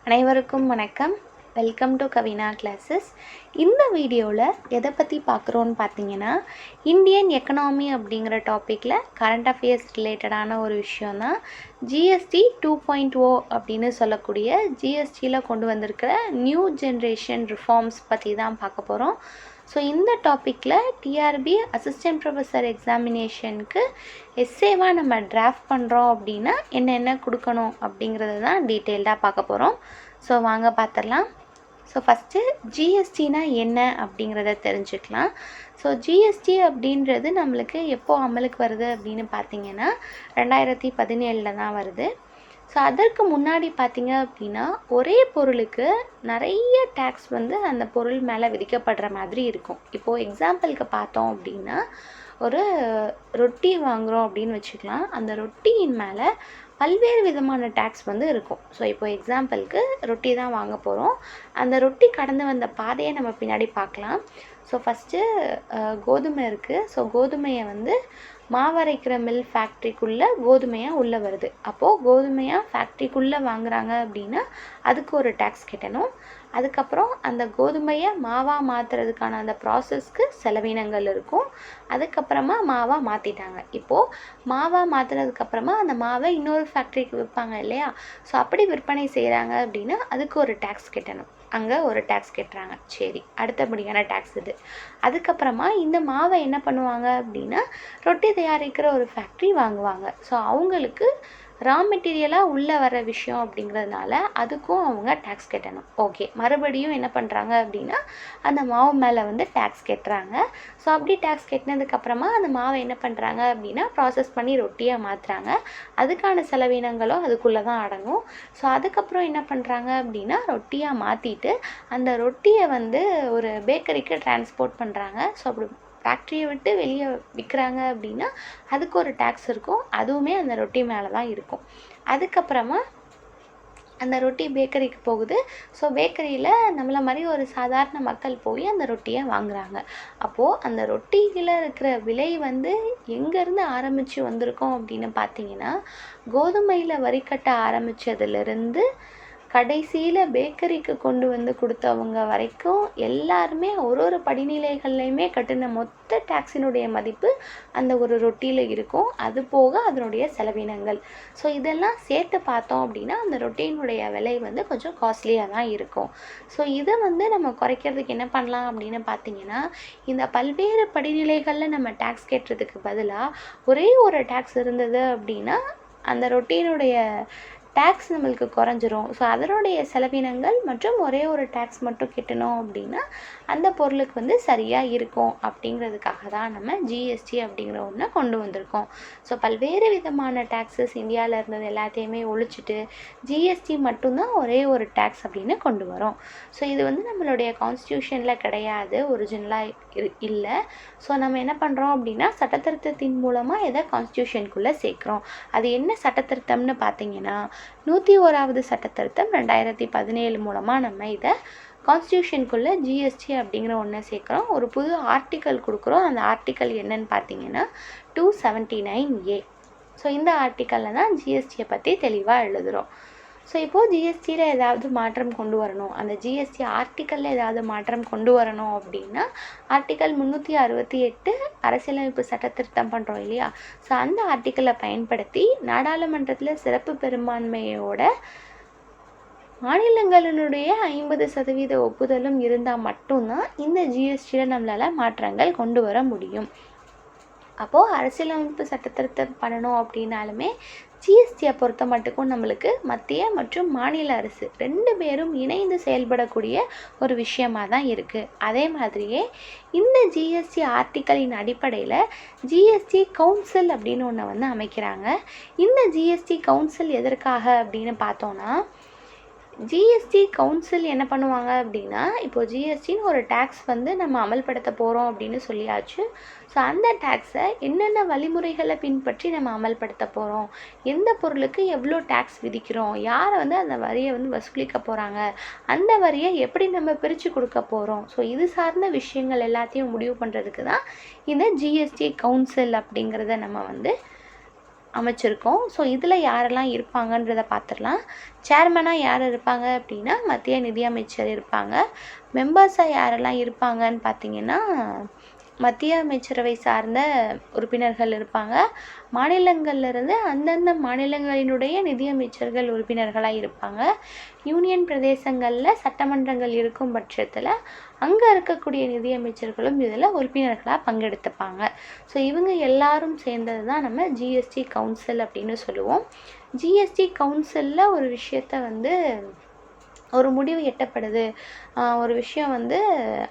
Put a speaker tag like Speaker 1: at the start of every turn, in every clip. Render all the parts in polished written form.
Speaker 1: அனைவருக்கும் வணக்கம். Welcome to Kavina classes. இந்த வீடியோவில் எதை பற்றி பார்க்குறோன்னு பார்த்தீங்கன்னா, இந்தியன் எக்கனாமி அப்படிங்கிற டாப்பிக்கில் கரண்ட் அஃபேர்ஸ் ரிலேட்டடான ஒரு விஷயந்தான் ஜிஎஸ்டி 2.0 அப்படின்னு சொல்லக்கூடிய ஜிஎஸ்டியில் கொண்டு வந்திருக்கிற நியூ ஜென்ரேஷன் ரிஃபார்ம்ஸ் பற்றி தான் பார்க்க போகிறோம். ஸோ இந்த டாப்பிக்கில் டிஆர்பி அசிஸ்டன்ட் ப்ரொஃபஸர் எக்ஸாமினேஷனுக்கு எஸ்ஏவாக நம்ம டிராஃப்ட் பண்ணுறோம் அப்படின்னா என்னென்ன கொடுக்கணும் அப்படிங்கிறது தான் டீட்டெயில்டாக பார்க்க போகிறோம். ஸோ வாங்க பார்த்துடலாம். ஸோ ஃபஸ்ட்டு ஜிஎஸ்டினா என்ன அப்படிங்கிறத தெரிஞ்சுக்கலாம். ஸோ ஜிஎஸ்டி அப்படின்றது நம்மளுக்கு எப்போது அமலுக்கு வருது அப்படின்னு பார்த்தீங்கன்னா 2017 தான் வருது. ஸோ அதற்கு முன்னாடி பார்த்திங்க அப்படின்னா ஒரே பொருளுக்கு நிறைய டேக்ஸ் அந்த பொருள் மேலே விதிக்கப்படுற மாதிரி இருக்கும். இப்போது எக்ஸாம்பிளுக்கு பார்த்தோம் அப்படின்னா ஒரு ரொட்டி வாங்குகிறோம் அப்படின்னு வச்சுக்கலாம். அந்த ரொட்டியின் மேலே பல்வேறு விதமான டேக்ஸ் இருக்கும். ஸோ இப்போ எக்ஸாம்பிளுக்கு ரொட்டி தான் வாங்க போகிறோம். அந்த ரொட்டி கடந்து வந்த பாதையை நம்ம பின்னாடி பார்க்கலாம். ஸோ ஃபஸ்ட்டு கோதுமை இருக்குது. ஸோ கோதுமையை மாவரைக்கிற மில் ஃபேக்ட்ரிக்குள்ளே கோதுமையாக உள்ளே வருது. அப்போது கோதுமையாக ஃபேக்ட்ரிக்குள்ளே வாங்குறாங்க அப்படின்னா அதுக்கு ஒரு டேக்ஸ் கட்டணும். அதுக்கப்புறம் அந்த கோதுமையை மாவாக மாற்றுறதுக்கான அந்த ப்ராசஸ்க்கு செலவினங்கள் இருக்கும். அதுக்கப்புறமா மாவாக மாற்றிட்டாங்க. இப்போது மாவாக மாற்றினதுக்கப்புறமா அந்த மாவை இன்னொரு ஃபேக்ட்ரிக்கு விற்பாங்க இல்லையா? ஸோ அப்படி விற்பனை செய்கிறாங்க அப்படின்னா அதுக்கு ஒரு டேக்ஸ் கட்டணும். அங்கே ஒரு டேக்ஸ் கட்டுறாங்க. சரி, அடுத்தபடியான டேக்ஸ் இது. அதுக்கப்புறமா இந்த மாவை என்ன பண்ணுவாங்க அப்படின்னா ரொட்டி தயாரிக்கிற ஒரு ஃபேக்ட்ரி வாங்குவாங்க. ஸோ அவங்களுக்கு ரா மெட்டீரியலாக உள்ளே வர விஷயம் அப்படிங்கிறதுனால அதுக்கும் அவங்க டேக்ஸ் கட்டணும். ஓகே, மறுபடியும் என்ன பண்ணுறாங்க அப்படின்னா அந்த மாவு மேலே டேக்ஸ் கட்டுறாங்க. ஸோ அப்படி டேக்ஸ் கட்டினதுக்கப்புறமா அந்த மாவை என்ன பண்ணுறாங்க அப்படின்னா ப்ராசஸ் பண்ணி ரொட்டியாக மாற்றுறாங்க. அதுக்கான செலவினங்களும் அதுக்குள்ளே தான் அடங்கும். ஸோ அதுக்கப்புறம் என்ன பண்ணுறாங்க அப்படின்னா ரொட்டியாக மாற்றிட்டு அந்த ரொட்டியை ஒரு பேக்கரிக்கு டிரான்ஸ்போர்ட் பண்ணுறாங்க. ஸோ அப்படி ஃபேக்ட்ரியை விட்டு வெளியே விற்கிறாங்க அப்படின்னா அதுக்கு ஒரு டேக்ஸ் இருக்கும். அதுவுமே அந்த ரொட்டி மேலே தான் இருக்கும். அதுக்கப்புறமா அந்த ரொட்டி பேக்கரிக்கு போகுது. ஸோ பேக்கரியில் நம்மளை மாதிரி ஒரு சாதாரண மக்கள் போய் அந்த ரொட்டியை வாங்குகிறாங்க. அப்போது அந்த ரொட்டியில் இருக்கிற விலை எங்கேருந்து ஆரம்பித்து வந்திருக்கோம் அப்படின்னு பார்த்தீங்கன்னா கோதுமையில் வரி கட்ட ஆரம்பித்ததுலேருந்து கடைசியில் பேக்கரிக்கு கொண்டு கொடுத்தவங்க வரைக்கும் எல்லாருமே ஒரு படிநிலைகள்லையுமே கட்டின மொத்த டேக்ஸினுடைய மதிப்பு அந்த ஒரு ரொட்டியில் இருக்கும். அது போக அதனுடைய செலவினங்கள். ஸோ இதெல்லாம் சேர்த்து பார்த்தோம் அப்படின்னா அந்த ரொட்டியினுடைய விலை கொஞ்சம் காஸ்ட்லியாக தான் இருக்கும். ஸோ இதை நம்ம குறைக்கிறதுக்கு என்ன பண்ணலாம் அப்படின்னு பார்த்தீங்கன்னா இந்த பல்வேறு படிநிலைகளில் நம்ம டேக்ஸ் கட்டுறதுக்கு பதிலாக ஒரே ஒரு டேக்ஸ் இருந்தது அப்படின்னா அந்த ரொட்டியினுடைய டேக்ஸ் நம்மளுக்கு குறைஞ்சிரும். ஸோ அதனுடைய செலவினங்கள் மற்றும் ஒரே ஒரு டேக்ஸ் மட்டும் கட்டணும் அப்படின்னா அந்த பொருளுக்கு சரியாக இருக்கும். அப்படிங்கிறதுக்காக தான் நம்ம ஜிஎஸ்டி அப்படிங்கிற ஒன்றை கொண்டு வந்திருக்கோம். ஸோ பல்வேறு விதமான டேக்ஸஸ் இந்தியாவில் இருந்தது எல்லாத்தையுமே ஒழிச்சிட்டு ஜிஎஸ்டி மட்டும்தான் ஒரே ஒரு டேக்ஸ் அப்படின்னு கொண்டு வரோம். ஸோ இது நம்மளுடைய கான்ஸ்டியூஷனில் கிடையாது, ஒரிஜினலாக இல்லை. ஸோ நம்ம என்ன பண்ணுறோம் அப்படின்னா சட்டத்திருத்தத்தின் மூலமாக எதை கான்ஸ்டியூஷனுக்குள்ளே சேர்க்குறோம். அது என்ன சட்டத்திருத்தம்னு பார்த்தீங்கன்னா 101வது சட்டத்திருத்தம் 2017 மூலமாக நம்ம இதை கான்ஸ்டியூஷனுக்குள்ளே ஜிஎஸ்டி அப்படிங்கிற ஒன்றை சேர்க்குறோம். ஒரு புது ஆர்டிக்கல் கொடுக்குறோம். அந்த ஆர்டிக்கல் என்னன்னு பார்த்தீங்கன்னா 279A. ஸோ இந்த ஆர்டிக்கலில் தான் ஜிஎஸ்டியை பற்றி தெளிவாக எழுதுகிறோம். ஸோ இப்போது ஜிஎஸ்டியில் ஏதாவது மாற்றம் கொண்டு வரணும், அந்த ஜிஎஸ்டி ஆர்டிக்கலில் ஏதாவது மாற்றம் கொண்டு வரணும் அப்படின்னா ஆர்டிக்கல் 368 அரசியலமைப்பு சட்ட திருத்தம் பண்ணுறோம் இல்லையா? ஸோ அந்த ஆர்டிக்கலை பயன்படுத்தி நாடாளுமன்றத்தில் சிறப்பு பெரும்பான்மையோட மாநிலங்களினுடைய 50% ஒப்புதலும் இருந்தால் மட்டும்தான் இந்த ஜிஎஸ்டியில் நம்மளால் மாற்றங்கள் கொண்டு வர முடியும். அப்போது அரசியலமைப்பு சட்டத்திருத்தம் பண்ணணும் அப்படின்னாலுமே ஜிஎஸ்டியை பொறுத்த மட்டுக்கும் நம்மளுக்கு மத்திய மற்றும் மாநில அரசு 2 பேரும் இணைந்து செயல்படக்கூடிய ஒரு விஷயமாக தான் இருக்குது. அதே மாதிரியே இந்த ஜிஎஸ்டி ஆர்டிக்கலின் அடிப்படையில் ஜிஎஸ்டி கவுன்சில் அப்படின்னு ஒன்று அமைக்கிறாங்க. இந்த ஜிஎஸ்டி கவுன்சில் எதற்காக அப்படின்னு பார்த்தோன்னா ஜிஎஸ்டி கவுன்சில் என்ன பண்ணுவாங்க அப்படின்னா இப்போது ஜிஎஸ்டின்னு ஒரு டேக்ஸ் நம்ம அமல்படுத்த போகிறோம் அப்படின்னு சொல்லியாச்சு. ஸோ அந்த டேக்ஸை என்னென்ன வழிமுறைகளை பின்பற்றி நம்ம அமல்படுத்த போகிறோம், எந்த பொருளுக்கு எவ்வளோ டேக்ஸ் விதிக்கிறோம், யாரை அந்த வரியை வசூலிக்க போகிறாங்க, அந்த வரியை எப்படி நம்ம பிரித்து கொடுக்க போகிறோம். ஸோ இது சார்ந்த விஷயங்கள் எல்லாத்தையும் முடிவு பண்ணுறதுக்கு தான் இந்த ஜிஎஸ்டி கவுன்சில் அப்படிங்கிறத நம்ம அமைச்சிருக்கோம். ஸோ இதில் யாரெல்லாம் இருப்பாங்கன்றதை பார்த்துடலாம். சேர்மனாக யார் இருப்பாங்க அப்படின்னா மத்திய நிதியமைச்சர் இருப்பாங்க. மெம்பர்ஸாக யாரெல்லாம் இருப்பாங்கன்னு பார்த்தீங்கன்னா மத்திய அமைச்சரவை சார்ந்த உறுப்பினர்கள் இருப்பாங்க. மாநிலங்கள்லேருந்து அந்தந்த மாநிலங்களினுடைய நிதியமைச்சர்கள் உறுப்பினர்களாக இருப்பாங்க. யூனியன் பிரதேசங்களில் சட்டமன்றங்கள் இருக்கும் பட்சத்தில் அங்கே இருக்கக்கூடிய நிதியமைச்சர்களும் இதில் உறுப்பினர்களாக பங்கெடுத்துப்பாங்க. ஸோ இவங்க எல்லாரும் சேர்ந்தது தான் நம்ம ஜிஎஸ்டி கவுன்சில் அப்படின்னு சொல்லுவோம். ஜிஎஸ்டி கவுன்சிலில் ஒரு விஷயத்தை வந்து ஒரு முடிவு எட்டப்படுது, ஒரு விஷயம் வந்து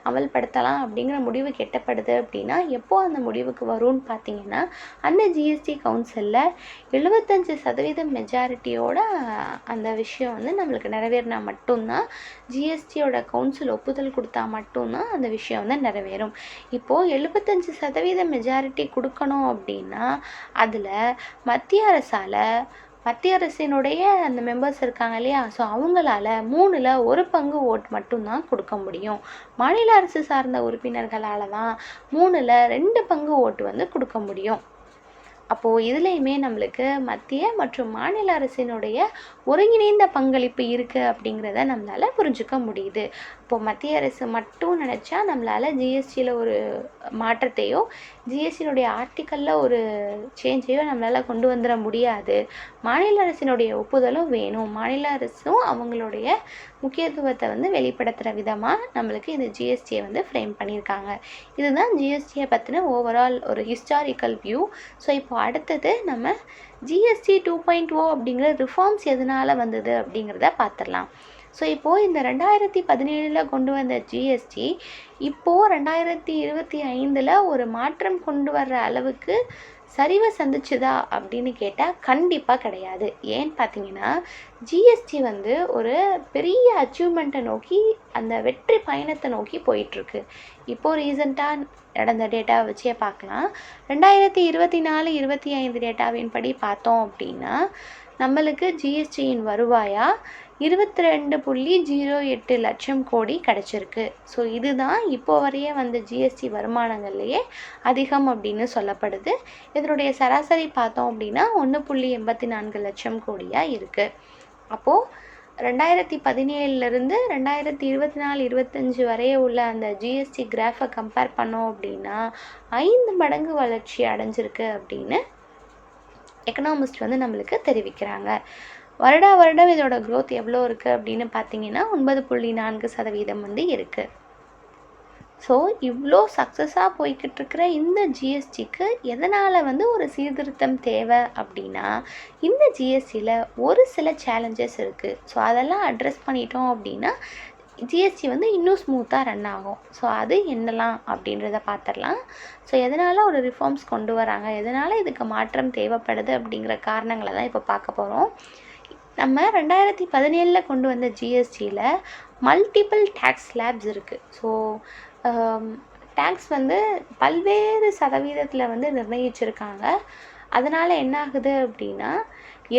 Speaker 1: அமல்படுத்தலாம் அப்படிங்கிற முடிவுக்கு எட்டப்படுது அப்படின்னா எப்போ அந்த முடிவுக்கு வரும்னு பார்த்தீங்கன்னா அந்த ஜிஎஸ்டி கவுன்சிலில் 75% மெஜாரிட்டியோட அந்த விஷயம் வந்து நம்மளுக்கு நிறைவேறினா மட்டும்தான், ஜிஎஸ்டியோட கவுன்சில் ஒப்புதல் கொடுத்தா மட்டும்தான் அந்த விஷயம் வந்து நிறைவேறும். இப்போது 75% மெஜாரிட்டி கொடுக்கணும் அப்படின்னா அதில் மத்திய அரசினுடைய அந்த மெம்பர்ஸ் இருக்காங்க இல்லையா, ஸோ அவங்களால 1/3 ஓட் மட்டும்தான் கொடுக்க முடியும். மாநில அரசு சார்ந்த உறுப்பினர்களால் தான் 2/3 ஓட்டு வந்து கொடுக்க முடியும். அப்போது இதுலேயுமே நம்மளுக்கு மத்திய மற்றும் மாநில அரசினுடைய ஒருங்கிணைந்த பங்களிப்பு இருக்குது அப்படிங்கிறத நம்மளால் புரிஞ்சுக்க முடியுது. இப்போது மத்திய அரசு மட்டும் நினச்சா நம்மளால் ஜிஎஸ்டியில் ஒரு மாற்றத்தையோ ஜிஎஸ்டியினுடைய ஆர்டிக்கலில் ஒரு சேஞ்சையோ நம்மளால் கொண்டு வந்துட முடியாது. மாநில அரசினுடைய ஒப்புதலும் வேணும். மாநில அரசும் அவங்களுடைய முக்கியத்துவத்தை வந்து வெளிப்படுத்துகிற விதமாக நம்மளுக்கு இந்த ஜிஎஸ்டியை வந்து ஃப்ரேம் பண்ணியிருக்காங்க. இதுதான் ஜிஎஸ்டியை பற்றின ஓவரால் ஒரு ஹிஸ்டாரிக்கல் வியூ. ஸோ இப்போ அடுத்தது நம்ம ஜிஎஸ்டி 2.0 அப்படிங்கிற ரிஃபார்ம்ஸ் எதனால் வந்தது அப்படிங்கிறத பார்த்துடலாம். ஸோ இப்போது இந்த 2017 கொண்டு வந்த ஜிஎஸ்டி இப்போது 2025 ஒரு மாற்றம் கொண்டு வர்ற அளவுக்கு சரிவை சந்திச்சுதா அப்படின்னு கேட்டால் கண்டிப்பாக கிடையாது. ஏன்னு பார்த்தீங்கன்னா ஜிஎஸ்டி வந்து ஒரு பெரிய அச்சீவ்மெண்ட்டை நோக்கி அந்த வெற்றி பயணத்தை நோக்கி போயிட்டுருக்கு. இப்போது ரீசெண்டாக நடந்த டேட்டாவை வச்சே பார்க்கலாம். 2024-25 டேட்டாவின் படி பார்த்தோம் அப்படின்னா நம்மளுக்கு ஜிஎஸ்டியின் வருவாயா 22.08 லட்சம் கோடி கிடச்சிருக்கு. ஸோ இதுதான் இப்போ வரைய வந்த ஜிஎஸ்டி வருமானங்கள்லேயே அதிகம் அப்படின்னு சொல்லப்படுது. இதனுடைய சராசரி பார்த்தோம் அப்படின்னா 1.84 லட்சம் கோடியாக இருக்குது. அப்போது 2017 2024-25 வரைய உள்ள அந்த ஜிஎஸ்டி கிராஃபை கம்பேர் பண்ணோம் அப்படின்னா 5 மடங்கு வளர்ச்சி அடைஞ்சிருக்கு அப்படின்னு எக்கனாமிஸ்ட் வந்து நம்மளுக்கு தெரிவிக்கிறாங்க. வருடம் இதோட க்ரோத் எவ்வளோ இருக்குது அப்படின்னு பார்த்தீங்கன்னா 9.4% வந்து இருக்குது. ஸோ இவ்வளோ சக்ஸஸாக போய்கிட்டு இருக்கிற இந்த ஜிஎஸ்டிக்கு எதனால் வந்து ஒரு சீர்திருத்தம் தேவை அப்படின்னா இந்த ஜிஎஸ்டியில் ஒரு சில சேலஞ்சஸ் இருக்குது. ஸோ அதெல்லாம் அட்ரஸ் பண்ணிட்டோம் அப்படின்னா ஜிஎஸ்டி வந்து இன்னும் ஸ்மூத்தாக ரன் ஆகும். ஸோ அது என்னலாம் அப்படின்றத பார்த்துடலாம். ஸோ எதனால் ஒரு ரிஃபார்ம்ஸ் கொண்டு வராங்க, எதனால் இதுக்கு மாற்றம் தேவைப்படுது அப்படிங்கிற காரணங்களை தான் இப்போ பார்க்க போகிறோம். நம்ம 2017 கொண்டு வந்த ஜிஎஸ்டியில் மல்டிபிள் டேக்ஸ் ஸ்லாப்ஸ் இருக்குது. ஸோ டேக்ஸ் வந்து பல்வேறு சதவீதத்தில் வந்து நிர்ணயிச்சிருக்காங்க. அதனால் என்ன ஆகுது அப்படின்னா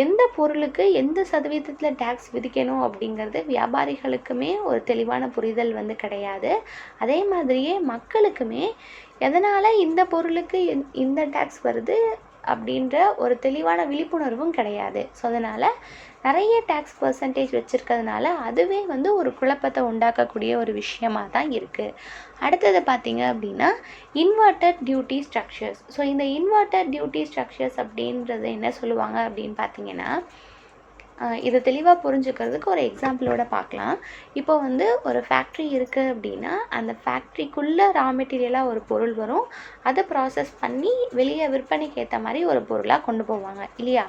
Speaker 1: எந்த பொருளுக்கு எந்த சதவீதத்தில் டேக்ஸ் விதிக்கணும் அப்படிங்கிறது வியாபாரிகளுக்குமே ஒரு தெளிவான புரிதல் வந்து கிடையாது. அதே மாதிரியே மக்களுக்குமே எதனால் இந்த பொருளுக்கு இந்த டேக்ஸ் வருது அப்படின்ற ஒரு தெளிவான விழிப்புணர்வும் கிடையாது. ஸோ அதனால் நிறைய டேக்ஸ் பர்சன்டேஜ் வச்சுருக்கிறதுனால அதுவே வந்து ஒரு குழப்பத்தை உண்டாக்கக்கூடிய ஒரு விஷயமாக தான் இருக்குது. அடுத்தது பார்த்திங்க அப்படின்னா இன்வெர்ட்டட் டியூட்டி ஸ்ட்ரக்சர்ஸ். ஸோ இந்த இன்வெர்ட்டட் டியூட்டி ஸ்ட்ரக்சர்ஸ் அப்படின்றது என்ன சொல்லுவாங்க அப்படின்னு பார்த்தீங்கன்னா இதை தெளிவாக புரிஞ்சுக்கிறதுக்கு ஒரு எக்ஸாம்பிளோட பார்க்கலாம். இப்போ வந்து ஒரு ஃபேக்ட்ரி இருக்குது அப்படின்னா அந்த ஃபேக்ட்ரிக்குள்ளே ரா மெட்டீரியலாக ஒரு பொருள் வரும். அதை ப்ராசஸ் பண்ணி வெளியே விற்பனைக்கு ஏற்ற மாதிரி ஒரு பொருளாக கொண்டு போவாங்க இல்லையா.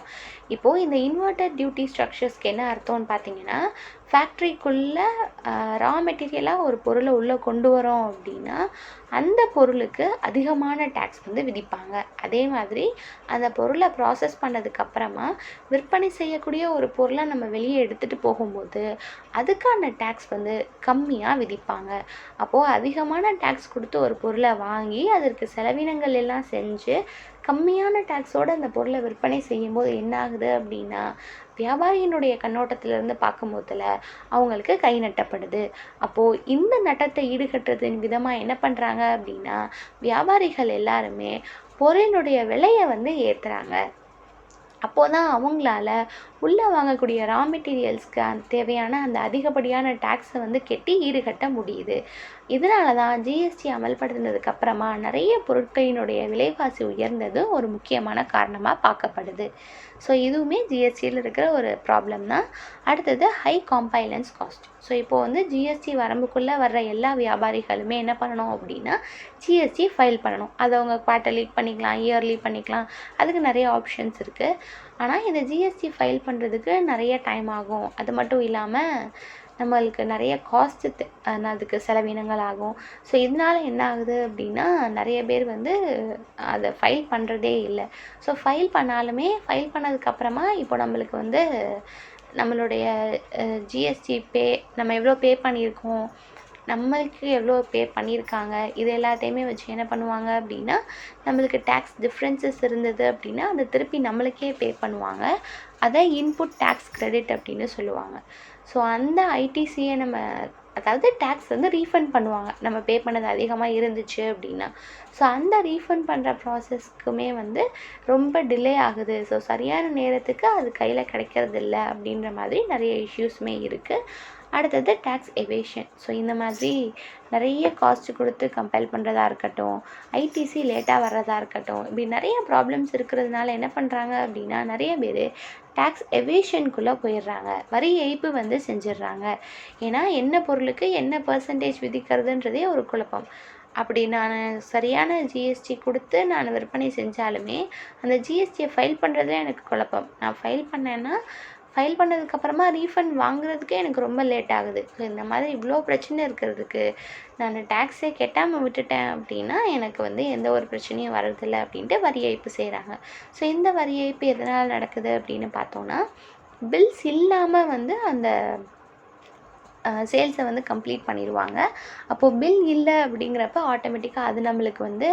Speaker 1: இப்போது இந்த இன்வெர்ட்டட் டியூட்டி ஸ்ட்ரக்சர்ஸ்க்கு என்ன அர்த்தம்னு பார்த்தீங்கன்னா ஃபேக்ட்ரிக்குள்ளே ரா மெட்டீரியலாக ஒரு பொருளை உள்ளே கொண்டு வரோம் அப்படின்னா அந்த பொருளுக்கு அதிகமான டேக்ஸ் வந்து விதிப்பாங்க. அதே மாதிரி அந்த பொருளை ப்ராசஸ் பண்ணதுக்கப்புறமா விற்பனை செய்யக்கூடிய ஒரு பொருளை நம்ம வெளியே எடுத்துகிட்டு போகும்போது அதுக்கான டேக்ஸ் வந்து கம்மியாக விதிப்பாங்க. அப்போது அதிகமான டேக்ஸ் கொடுத்து ஒரு பொருளை வாங்கி அதற்கு செலவினங்கள் எல்லாம் செஞ்சு கம்மியான டேக்ஸோடு அந்த பொருளை விற்பனை செய்யும்போது என்ன ஆகுது அப்படின்னா வியாபாரியினுடைய கண்ணோட்டத்திலேருந்து பார்க்கும்போதில் அவங்களுக்கு கை நட்டப்படுது. அப்போது இந்த நட்டத்தை ஈடுகட்டுறதின் விதமாக என்ன பண்ணுறாங்க அப்படின்னா வியாபாரிகள் எல்லாருமே பொருளினுடைய விலையை வந்து ஏற்றுறாங்க. அப்போது தான் அவங்களால உள்ளே வாங்கக்கூடிய ரா மெட்டீரியல்ஸ்க்கு தேவையான அந்த அதிகப்படியான டேக்ஸை வந்து கட்டி ஈடுகட்ட முடியுது. இதனால தான் ஜிஎஸ்டி அமல்படுத்தினதுக்கப்புறமா நிறைய பொருட்களினுடைய விலைவாசி உயர்ந்தது ஒரு முக்கியமான காரணமாக பார்க்கப்படுது. ஸோ இதுவுமே ஜிஎஸ்டியில் இருக்கிற ஒரு ப்ராப்ளம் தான். அடுத்தது ஹை காம்பைலன்ஸ் காஸ்ட். ஸோ இப்போது வந்து ஜிஎஸ்டி வரம்புக்குள்ளே வர்ற எல்லா வியாபாரிகளுமே என்ன பண்ணணும் அப்படின்னா ஜிஎஸ்டி ஃபைல் பண்ணணும். அதை அவங்க குவார்ட்டர்லி பண்ணிக்கலாம், இயர்லி பண்ணிக்கலாம், அதுக்கு நிறைய ஆப்ஷன்ஸ் இருக்குது. ஆனால் இந்த ஜிஎஸ்டி ஃபைல் பண்ணுறதுக்கு நிறைய டைம் ஆகும். அது மட்டும் இல்லாமல் நம்மளுக்கு நிறைய காஸ்ட்டு அதுக்கு செலவினங்கள் ஆகும். ஸோ இதனால் என்ன ஆகுது அப்படின்னா நிறைய பேர் வந்து அதை ஃபைல் பண்ணுறதே இல்லை. ஸோ ஃபைல் பண்ணாலுமே ஃபைல் பண்ணதுக்கப்புறமா இப்போ நம்மளுக்கு வந்து நம்மளுடைய ஜிஎஸ்டி நம்ம எவ்வளோ பே பண்ணியிருக்கோம், நம்மளுக்கு எவ்வளோ பே பண்ணியிருக்காங்க, இது எல்லாத்தையுமே வச்சு என்ன பண்ணுவாங்க அப்படின்னா நம்மளுக்கு டேக்ஸ் டிஃப்ரென்சஸ் இருந்தது அப்படின்னா அதை திருப்பி நம்மளுக்கே பே பண்ணுவாங்க. அதை இன்புட் டேக்ஸ் கிரெடிட் அப்படின்னு சொல்லுவாங்க. ஸோ அந்த ஐடிசியை அதாவது டேக்ஸ் வந்து ரீஃபண்ட் பண்ணுவாங்க நம்ம பே பண்ணது அதிகமாக இருந்துச்சு அப்படின்னா. ஸோ அந்த ரீஃபண்ட் பண்ணுற ப்ராசஸ்க்குமே வந்து ரொம்ப டிலே ஆகுது. ஸோ சரியான நேரத்துக்கு அது கையில் கிடைக்கிறதில்ல அப்படின்ற மாதிரி நிறைய இஷ்யூஸுமே இருக்குது. அடுத்தது டேக்ஸ் எவேஷன். ஸோ இந்த மாதிரி நிறைய காஸ்ட் கொடுத்து கம்பைல் பண்ணுறதா இருக்கட்டும், ஐடிசி லேட்டாக வர்றதா இருக்கட்டும், இப்படி நிறைய ப்ராப்ளம்ஸ் இருக்கிறதுனால என்ன பண்ணுறாங்க அப்படின்னா நிறைய பேர் டேக்ஸ் எவேஷனுக்குள்ளே போயிடுறாங்க, வரி ஏய்ப்பு வந்து செஞ்சிடுறாங்க. ஏன்னா என்ன பொருளுக்கு என்ன பர்சன்டேஜ் விதிக்கிறதுன்றதே ஒரு குழப்பம். அப்படி நான் சரியான ஜிஎஸ்டி கொடுத்து நான் விற்பனை செஞ்சாலுமே அந்த ஜிஎஸ்டியை ஃபைல் பண்ணுறதுல எனக்கு குழப்பம். நான் ஃபைல் பண்ணதுக்கப்புறமா ரீஃபண்ட் வாங்குறதுக்கே எனக்கு ரொம்ப லேட் ஆகுது. ஸோ இந்த மாதிரி இவ்வளோ பிரச்சனை இருக்கிறதுக்கு நான் டேக்ஸே கட்டாமல் விட்டுட்டேன் அப்படின்னா எனக்கு வந்து எந்த ஒரு பிரச்சனையும் வர்றதில்லை அப்படின்ட்டு வரி ஏய்ப்பு செய்கிறாங்க. ஸோ இந்த வரி ஏய்ப்பு எதனால் நடக்குது அப்படின்னு பார்த்தோன்னா பில்ஸ் இல்லாமல் வந்து அந்த சேல்ஸை வந்து கம்ப்ளீட் பண்ணிடுவாங்க. அப்போது பில் இல்லை அப்படிங்கிறப்ப ஆட்டோமேட்டிக்காக அது நம்மளுக்கு வந்து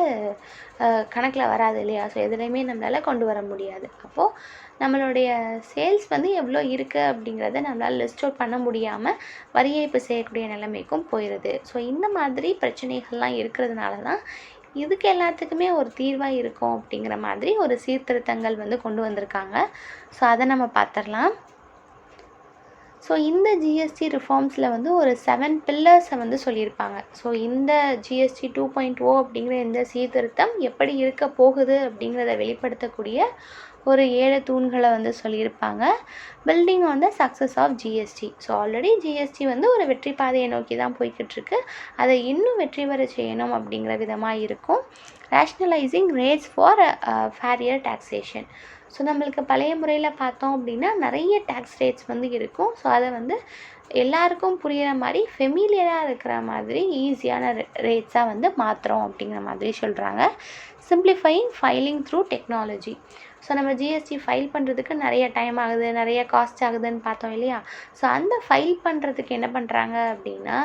Speaker 1: கணக்கில் வராது இல்லையா. ஸோ எதுலேயுமே நம்மளால் கொண்டு வர முடியாது. அப்போது நம்மளுடைய சேல்ஸ் வந்து எவ்வளோ இருக்குது அப்படிங்கிறத நம்மளால் லிஸ்ட் அவுட் பண்ண முடியாமல் வரி ஏய்ப்பு செய்யக்கூடிய நிலைமைக்கும் போயிடுது. ஸோ இந்த மாதிரி பிரச்சனைகள்லாம் இருக்கிறதுனால தான் இதுக்கு எல்லாத்துக்குமே ஒரு தீர்வாக இருக்கும் அப்படிங்கிற மாதிரி ஒரு சீர்திருத்தங்கள் வந்து கொண்டு வந்திருக்காங்க. ஸோ அதை நம்ம பார்த்துடலாம். ஸோ இந்த ஜிஎஸ்டி ரிஃபார்ம்ஸில் வந்து ஒரு 7 பில்லர்ஸை வந்து சொல்லியிருப்பாங்க. ஸோ இந்த ஜிஎஸ்டி 2.0 அப்படிங்கிற இந்த சீர்திருத்தம் எப்படி இருக்க போகுது அப்படிங்கிறத வெளிப்படுத்தக்கூடிய ஒரு 7 தூண்களை வந்து சொல்லியிருப்பாங்க. Building on the success of GST. So already GST வந்து ஒரு வெற்றி பாதையை நோக்கி தான் போய்கிட்டுருக்கு. அதை இன்னும் வெற்றி பெற செய்யணும் அப்படிங்கிற விதமாக இருக்கும். ரேஷ்னலைசிங் ரேட்ஸ் ஃபார் ஃபேரியர் டாக்ஸேஷன். ஸோ நம்மளுக்கு பழைய முறையில் பார்த்தோம் அப்படின்னா நிறைய டேக்ஸ் ரேட்ஸ் வந்து இருக்கும். ஸோ அதை வந்து எல்லாருக்கும் புரிகிற மாதிரி ஃபெமிலியராக இருக்கிற மாதிரி ஈஸியான ரேட்ஸாக வந்து மாற்றுறோம் அப்படிங்கிற மாதிரி சொல்கிறாங்க. Simplifying filing through technology. So நம்ம ஜிஎஸ்டி ஃபைல் பண்ணுறதுக்கு நிறைய டைம் ஆகுது, நிறைய காஸ்ட் ஆகுதுன்னு பார்த்தோம் இல்லையா. ஸோ அந்த ஃபைல் பண்ணுறதுக்கு என்ன பண்ணுறாங்க அப்படின்னா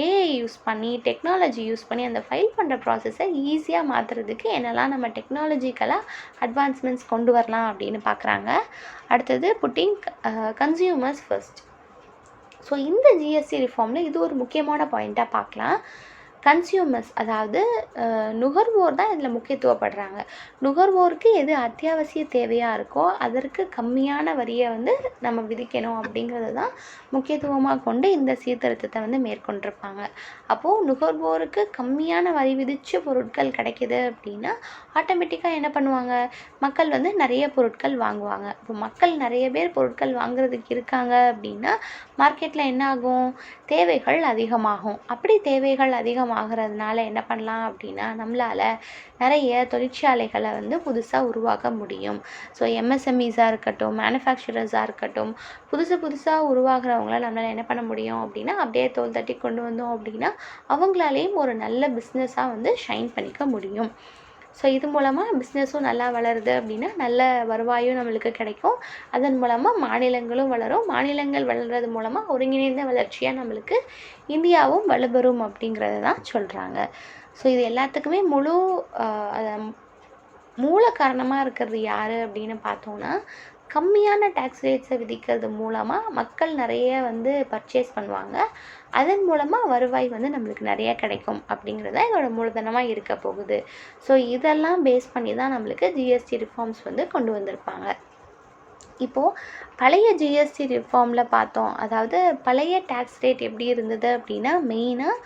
Speaker 1: ஏஐ யூஸ் பண்ணி, டெக்னாலஜி யூஸ் பண்ணி அந்த ஃபைல் பண்ணுற ப்ராசஸை ஈஸியாக மாற்றுறதுக்கு என்னெல்லாம் நம்ம டெக்னாலஜிக்கலாக அட்வான்ஸ்மெண்ட்ஸ் கொண்டு வரலாம் அப்படின்னு பார்க்குறாங்க. அடுத்தது புட்டிங் கன்சியூமர்ஸ் ஃபர்ஸ்ட். ஸோ இந்த ஜிஎஸ்டி ரிஃபார்மில் இது ஒரு முக்கியமான பாயிண்ட்டாக பார்க்கலாம். கன்சியூமர்ஸ் அதாவது நுகர்வோர் தான் இதில் முக்கியத்துவப்படுறாங்க. நுகர்வோருக்கு எது அத்தியாவசிய தேவையாக இருக்கோ அதற்கு கம்மியான வரியை வந்து நம்ம விதிக்கணும் அப்படிங்கிறது தான் முக்கியத்துவமாக கொண்டு இந்த சீர்திருத்தத்தை வந்து மேற்கொண்டிருப்பாங்க. அப்போது நுகர்வோருக்கு கம்மியான வரி விதித்த பொருட்கள் கிடைக்கிது அப்படின்னா ஆட்டோமேட்டிக்காக என்ன பண்ணுவாங்க, மக்கள் வந்து நிறைய பொருட்கள் வாங்குவாங்க. இப்போ மக்கள் நிறைய பேர் பொருட்கள் வாங்குறதுக்கு இருக்காங்க அப்படின்னா மார்க்கெட்டில் என்ன ஆகும், தேவைகள் அதிகமாகும். அப்படி தேவைகள் அதிகமாகிறதுனால என்ன பண்ணலாம் அப்படின்னா நம்மளால் நிறைய தொழிற்சாலைகளை வந்து புதுசாக உருவாக்க முடியும். ஸோ எம்எஸ்எம்இஸாக இருக்கட்டும், மேனுஃபேக்சரர்ஸாக இருக்கட்டும், புதுசாக உருவாகிறவங்கள நம்மளால் என்ன பண்ண முடியும் அப்படின்னா அப்படியே தோல் தட்டி கொண்டு வந்தோம் அப்படின்னா அவங்களாலேயும் ஒரு நல்ல பிஸ்னஸாக வந்து ஷைன் பண்ணிக்க முடியும். ஸோ இது மூலமாக பிஸ்னஸும் நல்லா வளருது அப்படின்னா நல்ல வருவாயும் நம்மளுக்கு கிடைக்கும். அதன் மூலமாக மாநிலங்களும் வளரும். மாநிலங்கள் வளர்கிறது மூலமாக ஒருங்கிணைந்த வளர்ச்சியாக நம்மளுக்கு இந்தியாவும் வலுப்பெறும் அப்படிங்கிறத தான் சொல்கிறாங்க. ஸோ இது எல்லாத்துக்குமே மூல காரணமாக இருக்கிறது யார் அப்படின்னு பார்த்தோன்னா கம்மியான டேக்ஸ் ரேட்ஸை விதிக்கிறது மூலமாக மக்கள் நிறைய வந்து பர்ச்சேஸ் பண்ணுவாங்க. அதன் மூலமாக வருவாய் வந்து நம்மளுக்கு நிறையா கிடைக்கும் அப்படிங்கிறது தான் இதோட மூலதனமாக இருக்க போகுது. ஸோ இதெல்லாம் பேஸ் பண்ணி தான் நம்மளுக்கு ஜிஎஸ்டி ரிஃபார்ம்ஸ் வந்து கொண்டு வந்திருப்பாங்க. இப்போது பழைய ஜிஎஸ்டி ரிஃபார்மில் பார்த்தோம், அதாவது பழைய டேக்ஸ் ரேட் எப்படி இருந்தது அப்படின்னா மெயினாக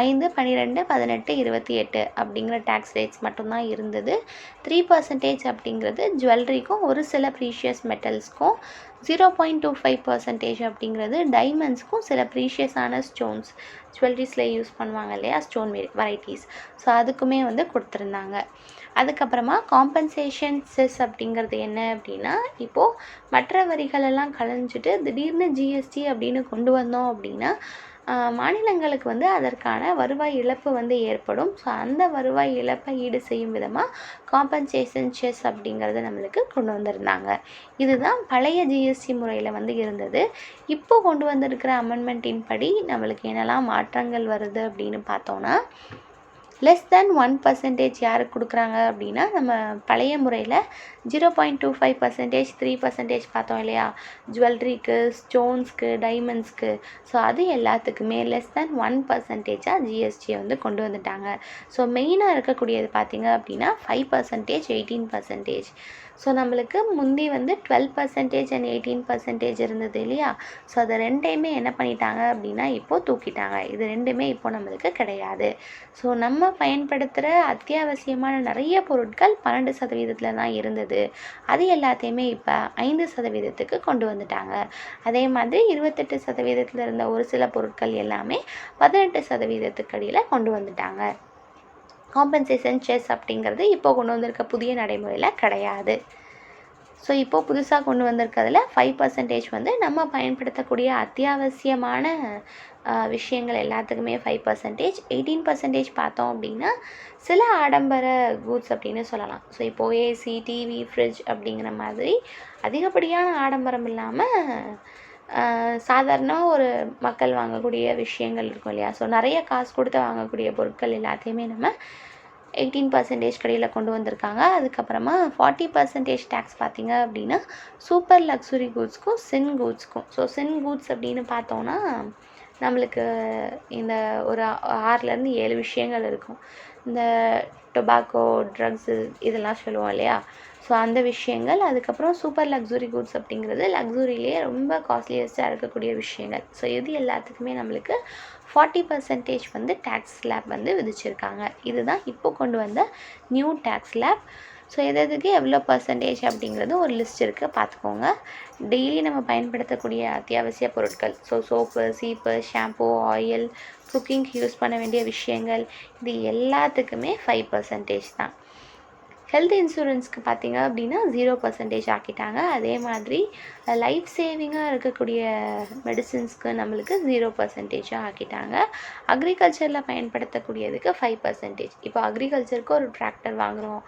Speaker 1: 5, 12, 18, 28 அப்படிங்கிற டேக்ஸ் ரேட்ஸ் மட்டும்தான் இருந்தது. 3% அப்படிங்கிறது ஜுவல்லரிக்கும் ஒரு சில ப்ரீஷியஸ் மெட்டல்ஸ்க்கும், 0.25% அப்படிங்கிறது டைமண்ட்ஸ்க்கும் சில ப்ரீஷியஸான ஸ்டோன்ஸ் ஜுவல்லரிஸில் யூஸ் பண்ணுவாங்க இல்லையா, ஸ்டோன் வெரைட்டிஸ், ஸோ அதுக்குமே வந்து கொடுத்துருந்தாங்க. அதுக்கப்புறமா காம்பன்சேஷன் செஸ் அப்படிங்கிறது என்ன அப்படின்னா, இப்போது மற்ற வரிகளெல்லாம் கலைஞ்சிட்டு திடீர்னு ஜிஎஸ்டி அப்படின்னு கொண்டு வந்தோம் அப்படின்னா மாநிலங்களுக்கு வந்து அதற்கான வருவாய் இழப்பு வந்து ஏற்படும். ஸோ அந்த வருவாய் இழப்பை ஈடு செய்யும் விதமாக காம்பன்சேஷன் செஸ் அப்படிங்கிறது நம்மளுக்கு கொண்டு வந்திருந்தாங்க. இதுதான் பழைய ஜிஎஸ்டி முறையில் வந்து இருந்தது. இப்போ கொண்டு வந்திருக்கிற அமெண்ட்மெண்ட்டின் படி நம்மளுக்கு என்னெல்லாம் மாற்றங்கள் வருது அப்படின்னு பார்த்தோன்னா, லெஸ் தேன் 1% யாருக்கு கொடுக்குறாங்க அப்படின்னா, நம்ம பழைய முறையில் 0.25%, 3% பார்த்தோம் இல்லையா, ஜுவல்லரிக்கு, ஸ்டோன்ஸ்க்கு, டைமண்ட்ஸ்க்கு. ஸோ அது எல்லாத்துக்குமே லெஸ் தேன் 1%ஆக ஜிஎஸ்டியை வந்து கொண்டு வந்துட்டாங்க. ஸோ மெயினாக இருக்கக்கூடியது பார்த்திங்க அப்படின்னா 5%, 18%. ஸோ நம்மளுக்கு முந்தி வந்து 12% அண்ட் 18% இருந்தது இல்லையா. ஸோ அதை ரெண்டையுமே என்ன பண்ணிட்டாங்க அப்படின்னா இப்போது தூக்கிட்டாங்க. இது ரெண்டுமே இப்போ நம்மளுக்கு கிடையாது. ஸோ நம்ம பயன்படுத்துகிற அத்தியாவசியமான நிறைய பொருட்கள் 12% தான் இருந்தது. அது எல்லாத்தையுமே இப்போ 5% கொண்டு வந்துட்டாங்க. அதே மாதிரி 28% இருந்த ஒரு சில பொருட்கள் எல்லாமே 18% அடியில் கொண்டு வந்துட்டாங்க. காம்பன்சேஷன் செஸ் அப்படிங்கிறது இப்போ கொண்டு வந்திருக்க புதிய நடைமுறையில் கிடையாது. ஸோ இப்போது புதுசாக கொண்டு வந்திருக்கிறதுல 5% வந்து நம்ம பயன்படுத்தக்கூடிய அத்தியாவசியமான விஷயங்கள் எல்லாத்துக்குமே 5%. 18% பார்த்தோம் அப்படின்னா சில ஆடம்பர கூட்ஸ் அப்படின்னு சொல்லலாம். ஸோ இப்போது ஏசி, டிவி, ஃப்ரிட்ஜ் அப்படிங்கிற மாதிரி அதிகப்படியான ஆடம்பரம் இல்லாமல் சாதாரண ஒரு மக்கள் வாங்கக்கூடிய விஷயங்கள் இருக்கும் இல்லையா. ஸோ நிறைய காசு கொடுத்து வாங்கக்கூடிய பொருட்கள் எல்லாத்தையுமே நம்ம 18% கடையில் கொண்டு வந்திருக்காங்க. அதுக்கப்புறமா 40% டேக்ஸ் பார்த்திங்க அப்படின்னா சூப்பர் லக்ஸுரி கூட்ஸ்க்கும் சின் கூட்ஸ்க்கும். ஸோ சின் கூட்ஸ் அப்படின்னு பார்த்தோன்னா நம்மளுக்கு இந்த ஒரு 6லேருந்து 7 விஷயங்கள் இருக்கும். இந்த டொபாக்கோ, ட்ரக்ஸு இதெல்லாம் சொல்லுவோம் இல்லையா. ஸோ அந்த விஷயங்கள். அதுக்கப்புறம் சூப்பர் லக்ஸுரி கூட்ஸ் அப்படிங்கிறது லக்ஸுரியிலே ரொம்ப காஸ்ட்லியஸ்ட்டாக இருக்கக்கூடிய விஷயங்கள். ஸோ இது எல்லாத்துக்குமே நம்மளுக்கு 40% வந்து டேக்ஸ் ஸ்லாப் வந்து விதிச்சிருக்காங்க. இதுதான் இப்போ கொண்டு வந்த நியூ டேக்ஸ் ஸ்லாப். ஸோ எதுக்கு எவ்வளோ பர்சன்டேஜ் அப்படிங்கிறது ஒரு லிஸ்ட் இருக்குது, பார்த்துக்கோங்க. டெய்லி நம்ம பயன்படுத்தக்கூடிய அத்தியாவசிய பொருட்கள், ஸோ சோப்பு, சீப்பு, ஷாம்பு, ஆயில், குக்கிங்க்கு யூஸ் பண்ண வேண்டிய விஷயங்கள், இது எல்லாத்துக்குமே 5% தான். ஹெல்த் இன்சூரன்ஸ்க்கு பார்த்திங்க அப்படின்னா 0% ஆக்கிட்டாங்க. அதே மாதிரி லைஃப் சேவிங்காக இருக்கக்கூடிய மெடிசின்ஸ்க்கு நம்மளுக்கு 0% ஆக்கிட்டாங்க. அக்ரிகல்ச்சரில் பயன்படுத்தக்கூடியதுக்கு 5%. இப்போ அக்ரிகல்ச்சருக்கு ஒரு டிராக்டர் வாங்குகிறோம்,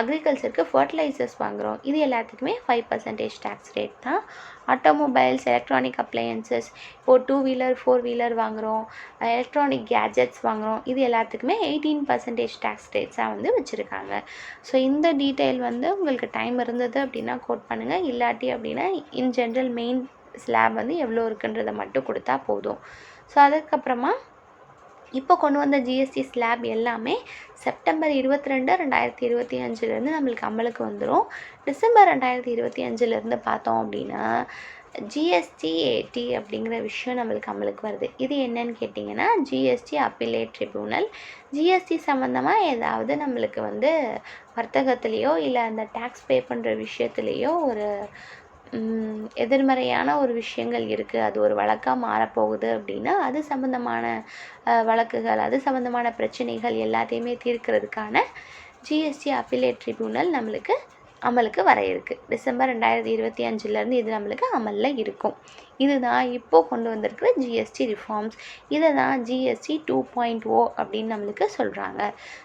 Speaker 1: அக்ரிகல்ச்சருக்கு ஃபர்டிலைசர்ஸ் வாங்குகிறோம், இது எல்லாத்துக்குமே 5% டேக்ஸ் ரேட் தான். ஆட்டோமொபைல்ஸ், எலக்ட்ரானிக் அப்ளையன்சஸ், இப்போது 2 வீலர் 4 வீலர் வாங்குகிறோம், எலக்ட்ரானிக் கேஜெட்ஸ் வாங்குகிறோம், இது எல்லாத்துக்குமே 18% டேக்ஸ் ரேட்ஸாக வந்து வச்சுருக்காங்க. ஸோ இந்த டீட்டெயில் வந்து உங்களுக்கு டைம் இருந்தது அப்படின்னா கோட் பண்ணுங்கள். இல்லாட்டி அப்படின்னா இன் ஜென்ரல் மெயின் ஸ்லாப் வந்து எவ்வளோ இருக்குன்றதை மட்டும் கொடுத்தா போதும். ஸோ அதுக்கப்புறமா இப்போ கொண்டு வந்த ஜிஎஸ்டி ஸ்லாப் எல்லாமே செப்டம்பர் 22, 2025 நம்மளுக்கு அமலுக்கு வந்துடும். டிசம்பர் 2025 பார்த்தோம் அப்படின்னா ஜிஎஸ்டி அப்படிங்கிற விஷயம் நம்மளுக்கு அமலுக்கு வருது. இது என்னன்னு கேட்டிங்கன்னா ஜிஎஸ்டி அப்பீலேட் ட்ரிபியூனல். ஜிஎஸ்டி சம்மந்தமாக ஏதாவது நம்மளுக்கு வந்து வர்த்தகத்துலேயோ இல்லை அந்த டேக்ஸ் பே பண்ணுற விஷயத்துலேயோ ஒரு எதிர்மறையான ஒரு விஷயங்கள் இருக்குது, அது ஒரு வழக்காக மாறப்போகுது அப்படின்னா அது சம்மந்தமான வழக்குகள், அது சம்மந்தமான பிரச்சனைகள் எல்லாத்தையுமே தீர்க்கிறதுக்கான ஜிஎஸ்டி அப்பீலேட் ட்ரிபியூனல் நம்மளுக்கு அமலுக்கு வர இருக்குது. டிசம்பர் 2025 இது நம்மளுக்கு அமலில் இருக்கும். இதுதான் இப்போது கொண்டு வந்திருக்கிற ஜிஎஸ்டி ரிஃபார்ம்ஸ். இதை தான் ஜிஎஸ்டி 2.0 அப்படின்னு நம்மளுக்கு சொல்கிறாங்க.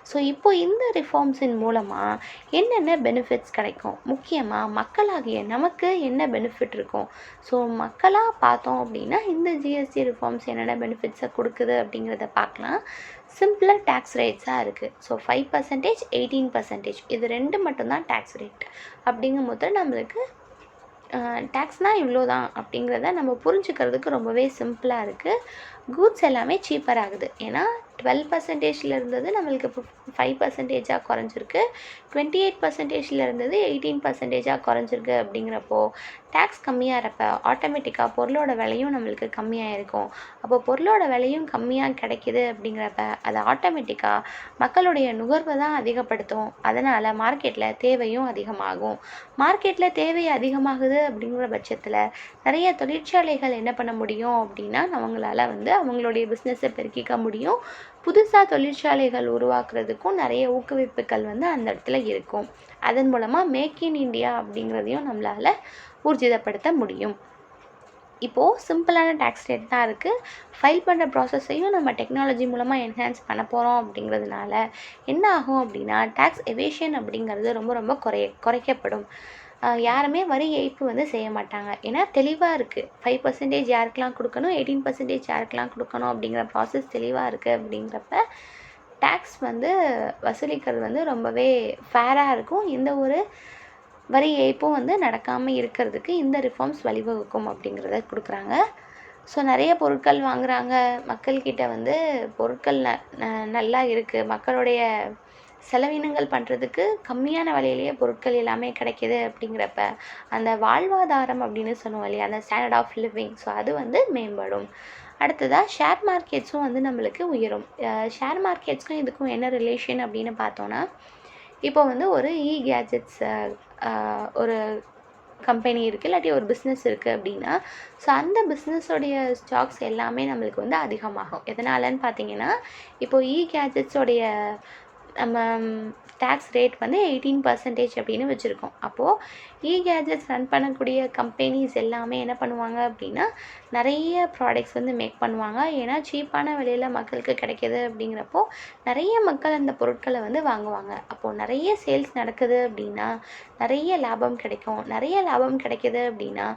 Speaker 1: ஸோ இப்போது இந்த ரிஃபார்ம்ஸின் மூலமாக என்னென்ன பெனிஃபிட்ஸ் கிடைக்கும், முக்கியமாக மக்களாகிய நமக்கு என்ன பெனிஃபிட் இருக்கும். ஸோ மக்களாக பார்த்தோம் அப்படின்னா இந்த ஜிஎஸ்டி ரிஃபார்ம்ஸ் என்னென்ன பெனிஃபிட்ஸை கொடுக்குது அப்படிங்கிறத பார்க்கலாம். சிம்பிளாக டேக்ஸ் ரேட்ஸாக இருக்குது. ஸோ 5%, 18% இது ரெண்டு மட்டும்தான் டேக்ஸ் ரேட். அப்படிங்கும் போது நம்மளுக்கு டேக்ஸ்னால் இவ்வளோ தான் அப்படிங்கிறத நம்ம புரிஞ்சுக்கிறதுக்கு ரொம்பவே சிம்பிளாக இருக்குது. கூட்ஸ் எல்லாமே சீப்பர் ஆகுது. ஏன்னா 12% இருந்தது நம்மளுக்கு இப்போ 5%ஆக குறைஞ்சிருக்கு. 28% இருந்தது 18%ஆக குறைஞ்சிருக்கு. அப்படிங்கிறப்போ டேக்ஸ் கம்மியாக இருப்ப ஆட்டோமேட்டிக்காக பொருளோட விலையும் நம்மளுக்கு கம்மியாக இருக்கும். அப்போ பொருளோட விலையும் கம்மியாக கிடைக்கிது அப்படிங்கிறப்ப அது ஆட்டோமேட்டிக்காக மக்களுடைய நுகர்வை தான் அதிகப்படுத்தும். அதனால் மார்க்கெட்டில் தேவையும் அதிகமாகும். மார்க்கெட்டில் தேவை அதிகமாகுது அப்படிங்கிற பட்சத்தில் நிறைய தொழிற்சாலைகள் என்ன பண்ண முடியும் அப்படின்னா அவங்களால அவங்களுடைய பிஸ்னஸை பெருக்கிக்க முடியும். புதுசாக தொழிற்சாலைகள் உருவாக்குறதுக்கும் நிறைய ஊக்குவிப்புகள் அந்த இடத்துல இருக்கும். அதன் மூலமாக மேக் இன் இண்டியா அப்படிங்கிறதையும் நம்மளால் ஊர்ஜிதப்படுத்த முடியும். இப்போது சிம்பிளான டேக்ஸ் ரேட் தான் இருக்குது. ஃபைல் பண்ணுற ப்ராசஸையும் நம்ம டெக்னாலஜி மூலமாக என்ஹான்ஸ் பண்ண போகிறோம். அப்படிங்கிறதுனால என்ன ஆகும் அப்படின்னா டேக்ஸ் எவேஷன் அப்படிங்கிறது ரொம்ப ரொம்ப குறைக்கப்படும். யாருமே வரி ஏய்ப்பு செய்ய மாட்டாங்க. ஏன்னா தெளிவாக இருக்குது. 5% யாருக்கெலாம் கொடுக்கணும், 18% யாருக்கெலாம் கொடுக்கணும் அப்படிங்கிற ப்ராசஸ் தெளிவாக இருக்குது. அப்படிங்கிறப்ப டேக்ஸ் வசூலிக்கிறது ரொம்பவே ஃபேராக இருக்கும். எந்த ஒரு வரி ஏய்ப்பும் நடக்காமல் இருக்கிறதுக்கு இந்த ரிஃபார்ம்ஸ் வழிவகுக்கும் அப்படிங்கிறத கொடுக்குறாங்க. ஸோ நிறைய பொருட்கள் வாங்குகிறாங்க. மக்கள்கிட்ட பொருட்கள் நல்லா இருக்குது. மக்களுடைய செலவினங்கள் பண்ணுறதுக்கு கம்மியான விலையிலேயே பொருட்கள் எல்லாமே கிடைக்கிது. அப்படிங்கிறப்ப அந்த வாழ்வாதாரம் அப்படின்னு சொல்லுவோம் இல்லையா, அந்த ஸ்டாண்டர்ட் ஆஃப் லிவிங், ஸோ அது மேம்படும். அடுத்ததாக ஷேர் மார்க்கெட்ஸும் நம்மளுக்கு உயரும். ஷேர் மார்க்கெட்ஸ்க்கும் இதுக்கும் என்ன ரிலேஷன் அப்படின்னு பார்த்தோன்னா, இப்போ ஒரு கேஜெட்ஸ் ஒரு கம்பெனி இருக்குது, இல்லாட்டி ஒரு பிஸ்னஸ் இருக்குது அப்படின்னா, ஸோ அந்த பிஸ்னஸோடைய ஸ்டாக்ஸ் எல்லாமே நம்மளுக்கு அதிகமாகும். எதனாலன்னு பார்த்தீங்கன்னா, இப்போது கேஜெட்ஸோடைய நம்ம டேக்ஸ் ரேட் 18% அப்படின்னு வச்சுருக்கோம். அப்போது கேஜெட்ஸ் ரன் பண்ணக்கூடிய கம்பெனிஸ் எல்லாமே என்ன பண்ணுவாங்க அப்படின்னா நிறைய ப்ராடக்ட்ஸ் மேக் பண்ணுவாங்க. ஏன்னா சீப்பான விலையில் மக்களுக்கு கிடைக்கிது. அப்படிங்கிறப்போ நிறைய மக்கள் அந்த பொருட்களை வாங்குவாங்க. அப்போது நிறைய சேல்ஸ் நடக்குது அப்படின்னா நிறைய லாபம் கிடைக்கும். நிறைய லாபம் கிடைக்கிது அப்படின்னா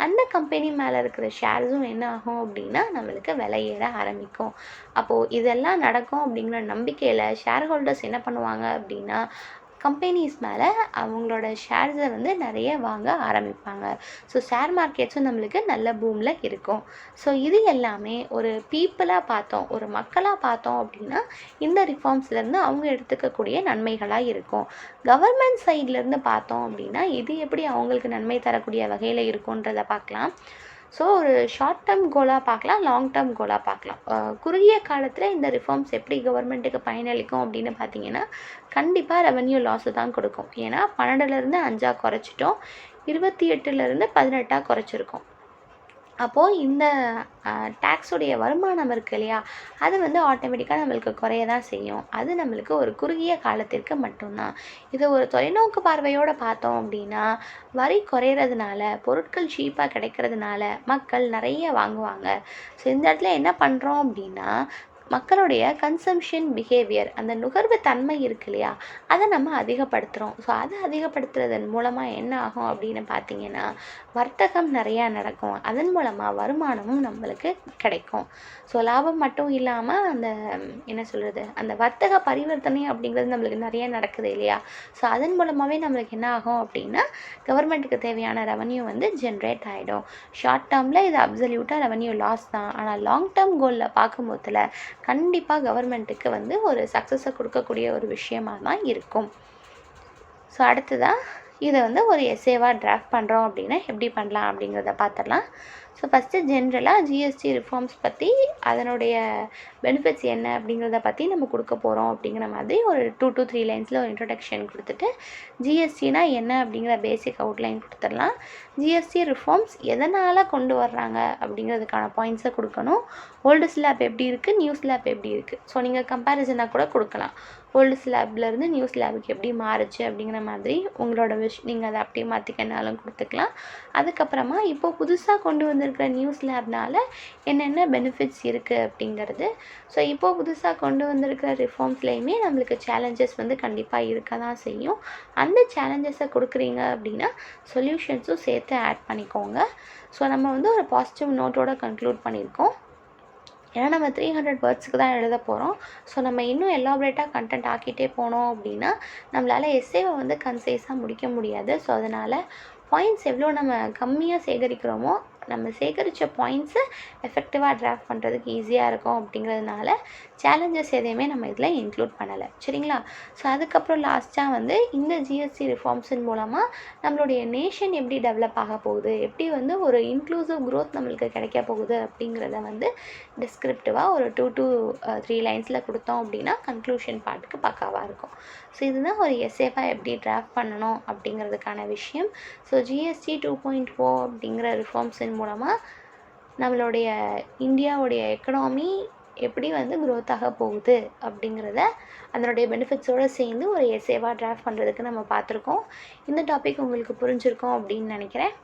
Speaker 1: அந்த கம்பெனி மேலே இருக்கிற ஷேர்ஸும் என்ன ஆகும் அப்படின்னா நம்மளுக்கு விலை ஏற ஆரம்பிக்கும். அப்போது இதெல்லாம் நடக்கும் அப்படிங்கிற நம்பிக்கையில் ஷேர் ஹோல்டர்ஸ் என்ன பண்ணுவாங்க அப்படின்னா கம்பெனிஸ் மேலே அவங்களோட ஷேர்ஸை நிறைய வாங்க ஆரம்பிப்பாங்க. ஸோ ஷேர் மார்க்கெட்ஸும் நம்மளுக்கு நல்ல பூமில் இருக்கும். ஸோ இது எல்லாமே ஒரு பீப்புளாக பார்த்தோம், ஒரு மக்களாக பார்த்தோம் அப்படின்னா இந்த ரிஃபார்ம்ஸ்லேருந்து அவங்க எடுத்துக்கக்கூடிய நன்மைகளாக இருக்கும். கவர்மெண்ட் சைட்லேருந்து பார்த்தோம் அப்படின்னா இது எப்படி அவங்களுக்கு நன்மை தரக்கூடிய வகையில் இருக்குன்றதை பார்க்கலாம். ஸோ ஒரு ஷார்ட் டேர்ம் கோலாக பார்க்கலாம், லாங் டேர்ம் கோலாக பார்க்கலாம். குறுகிய காலத்தில் இந்த ரிஃபார்ம்ஸ் எப்படி கவர்மெண்ட்டுக்கு பயனளிக்கும் அப்படின்னு பார்த்தீங்கன்னா கண்டிப்பாக ரெவென்யூ லாஸு தான் கொடுக்கும். ஏன்னா 12லேருந்து 5 குறைச்சிட்டோம், 28லேருந்து 18 குறைச்சிருக்கோம். அப்போது இந்த டேக்ஸுடைய வருமானம் இருக்குது இல்லையா, அது ஆட்டோமேட்டிக்காக நம்மளுக்கு குறைய தான் செய்யும். அது நம்மளுக்கு ஒரு குறுகிய காலத்திற்கு மட்டும்தான். இதை ஒரு தொலைநோக்கு பார்வையோடு பார்த்தோம் அப்படின்னா வரி குறையிறதுனால பொருட்கள் சீப்பாக கிடைக்கிறதுனால மக்கள் நிறைய வாங்குவாங்க. ஸோ இந்த இடத்துல என்ன பண்ணுறோம் அப்படின்னா மக்களுடைய கன்சம்ஷன் பிஹேவியர், அந்த நுகர்வு தன்மை இருக்கு இல்லையா, அதை நம்ம அதிகப்படுத்துகிறோம். ஸோ அதை அதிகப்படுத்துறதன் மூலமாக என்ன ஆகும் அப்படின்னு பார்த்தீங்கன்னா வர்த்தகம் நிறையா நடக்கும். அதன் மூலமாக வருமானமும் நம்மளுக்கு கிடைக்கும். ஸோ லாபம் மட்டும் இல்லாமல் அந்த என்ன சொல்கிறது, அந்த வர்த்தக பரிவர்த்தனை அப்படிங்கிறது நம்மளுக்கு நிறையா நடக்குது இல்லையா. ஸோ அதன் மூலமாகவே நம்மளுக்கு என்ன ஆகும் அப்படின்னா கவர்மெண்ட்டுக்கு தேவையான ரெவன்யூ ஜென்ரேட் ஆகிடும். ஷார்ட் டேர்மில் இது அப்சல்யூட்டாக ரெவன்யூ லாஸ் தான். ஆனால் லாங் டேர்ம் கோலில் பார்க்கும்போதில் கண்டிப்பாக கவர்மெண்ட்டுக்கு ஒரு சக்ஸஸை கொடுக்கக்கூடிய ஒரு விஷயமாக தான் இருக்கும். ஸோ அடுத்ததாக இதை ஒரு எஸ்ஏவாக டிராஃப்ட் பண்ணுறோம் அப்படின்னா எப்படி பண்ணலாம் அப்படிங்கிறத பார்த்துடலாம். ஸோ ஃபஸ்ட்டு ஜென்ரலாக ஜிஎஸ்டி ரிஃபார்ம்ஸ் பற்றி அதனுடைய பெனிஃபிட்ஸ் என்ன அப்படிங்கிறத பற்றி நம்ம கொடுக்க போகிறோம் அப்படிங்கிற மாதிரி ஒரு 2 to 3 லைன்ஸில் ஒரு இன்ட்ரடக்ஷன் கொடுத்துட்டு ஜிஎஸ்டினா என்ன அப்படிங்கிற பேசிக் அவுட்லைன் கொடுத்துடலாம். ஜிஎஸ்டி ரிஃபார்ம்ஸ் எதனால் கொண்டு வர்றாங்க அப்படிங்கிறதுக்கான பாயிண்ட்ஸை கொடுக்கணும். ஓல்டு ஸ்லாப் எப்படி இருக்குது, நியூ ஸ்லாப் எப்படி இருக்குது, ஸோ நீங்கள் கம்பேரிசனாக கூட கொடுக்கலாம். ஓல்டு ஸ்லாப்லேருந்து நியூ ஸ்லாபுக்கு எப்படி மாறுச்சு அப்படிங்கிற மாதிரி உங்களோட நீங்கள் அதை அப்படியே மாற்றிக்கனாலும் கொடுத்துக்கலாம். அதுக்கப்புறமா இப்போது புதுசாக கொண்டு வந்திருக்கிற நியூ ஸ்லாப்னால் என்னென்ன பெனிஃபிட்ஸ் இருக்குது அப்படிங்கிறது. ஸோ இப்போது புதுசாக கொண்டு வந்திருக்கிற ரிஃபார்ம்ஸ்லேயுமே நம்மளுக்கு சேலஞ்சஸ் கண்டிப்பாக இருக்க தான் செய்யும். அந்த சேலஞ்சஸை கொடுக்குறீங்க அப்படின்னா சொல்யூஷன்ஸும் சேர்த்து ஆட் பண்ணிக்கோங்க. ஸோ நம்ம ஒரு பாசிட்டிவ் நோட்டோட கன்க்ளூட் பண்ணியிருக்கோம். ஏன்னா நம்ம 300 வேர்ட்ஸுக்கு தான் எழுத போகிறோம். ஸோ நம்ம இன்னும் எலாபரேட்டாக கண்டென்ட் ஆக்கிட்டே போனோம் அப்படின்னா நம்மளால் எஸ்ஸேவை கன்சைஸாக முடிக்க முடியாது. ஸோ அதனால் பாயிண்ட்ஸ் எவ்வளோ நம்ம கம்மியாக சேகரிக்கிறோமோ நம்ம சேகரித்த பாயிண்ட்ஸை எஃபெக்டிவாக டிராஃப்ட் பண்ணுறதுக்கு ஈஸியாக இருக்கும் அப்படிங்கிறதுனால சேலஞ்சஸ் எதையுமே நம்ம இதில் இன்க்ளூட் பண்ணலை. சரிங்களா? ஸோ அதுக்கப்புறம் லாஸ்ட்டாக வந்து இந்த ஜிஎஸ்டி ரிஃபார்ம்ஸின் மூலமாக நம்மளுடைய நேஷன் எப்படி டெவலப் ஆக போகுது, எப்படி வந்து ஒரு இன்க்ளூசிவ் க்ரோத் நம்மளுக்கு கிடைக்க போகுது அப்படிங்கிறத வந்து டிஸ்கிரிப்டிவாக ஒரு 2 to 3 லைன்ஸில் கொடுத்தோம் அப்படின்னா கன்க்ளூஷன் பார்ட்டுக்கு பக்காவாக இருக்கும். ஸோ இதுதான் ஒரு எஸ்ஏவாக எப்படி டிராஃப்ட் பண்ணணும் அப்படிங்கிறதுக்கான விஷயம். ஸோ ஜிஎஸ்டி 2.0 அப்படிங்கிற ரிஃபார்ம்ஸின் மூலமாக நம்மளுடைய இந்தியாவுடைய எக்கனாமி எப்படி வந்து க்ரோத் ஆக போகுது அப்படிங்கிறத அதனுடைய பெனிஃபிட்ஸோடு சேர்ந்து ஒரு எஸ்ஏவாக டிராஃப்ட் பண்ணுறதுக்கு நம்ம பார்த்துருக்கோம். இந்த டாபிக் உங்களுக்கு புரிஞ்சிருக்கும் அப்படின்னு நினைக்கிறேன்.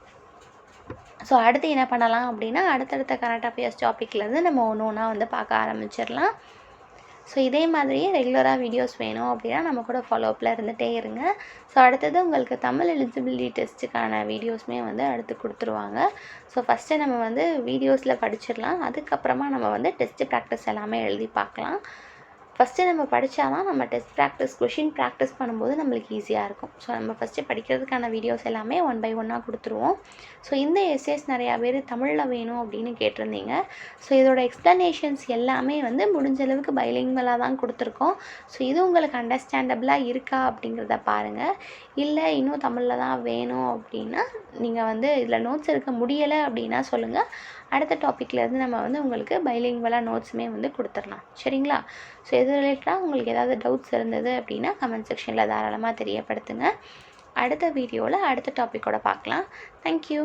Speaker 1: ஸோ அடுத்து என்ன பண்ணலாம் அப்படின்னா அடுத்தடுத்த கரண்ட் அஃபேர்ஸ் டாப்பிக்லேருந்து நம்ம ஒன்று ஒன்றா வந்து பார்க்க ஆரம்பிச்சிடலாம். ஸோ இதே மாதிரியே ரெகுலராக வீடியோஸ் வேணும் அப்படின்னா நம்ம கூட ஃபாலோஅப்பில் இருந்துகிட்டே இருங்க. ஸோ அடுத்தது உங்களுக்கு தமிழ் எலிஜிபிலிட்டி டெஸ்ட்டுக்கான வீடியோஸுமே வந்து அடுத்து கொடுத்துருவாங்க. ஸோ ஃபஸ்ட்டு நம்ம வந்து வீடியோஸில் படிச்சிடலாம். அதுக்கப்புறமா நம்ம வந்து டெஸ்ட்டு ப்ராக்டிஸ் எல்லாமே எழுதி பார்க்கலாம். ஃபஸ்ட்டு நம்ம படித்தா தான் நம்ம டெஸ்ட் ப்ராக்டிஸ் கொஷின் ப்ராக்டிஸ் பண்ணும்போது நம்மளுக்கு ஈஸியாக இருக்கும். ஸோ நம்ம ஃபஸ்ட்டு படிக்கிறதுக்கான வீடியோஸ் எல்லாமே 1 by 1 கொடுத்துருவோம். ஸோ இந்த எஸ்ஏஸ் நிறையா பேர் தமிழில் வேணும் அப்படின்னு கேட்டிருந்தீங்க. ஸோ இதோட எக்ஸ்ப்ளனேஷன்ஸ் எல்லாமே வந்து முடிஞ்ச அளவுக்கு பைலிங்குவலாக தான் கொடுத்துருக்கோம். ஸோ இது உங்களுக்கு அண்டர்ஸ்டாண்டபிளாக இருக்கா அப்படிங்கிறத பாருங்கள். இல்லை இன்னும் தமிழில் தான் வேணும் அப்படின்னா நீங்கள் வந்து இதில் நோட்ஸ் எடுக்க முடியலை அப்படின்னா சொல்லுங்கள். அடுத்த டாப்பிக்லேருந்து நம்ம வந்து உங்களுக்கு பைலிங்குவலாக நோட்ஸுமே வந்து கொடுத்துடலாம். சரிங்களா? ஸோ இது ரிலேட்டடாக உங்களுக்கு ஏதாவது டவுட்ஸ் இருந்தது அப்படின்னா கமெண்ட் செக்ஷனில் தாராளமாக தெரியப்படுத்துங்க. அடுத்த வீடியோவில் அடுத்த டாப்பிக்கோட பார்க்கலாம். தேங்க்யூ.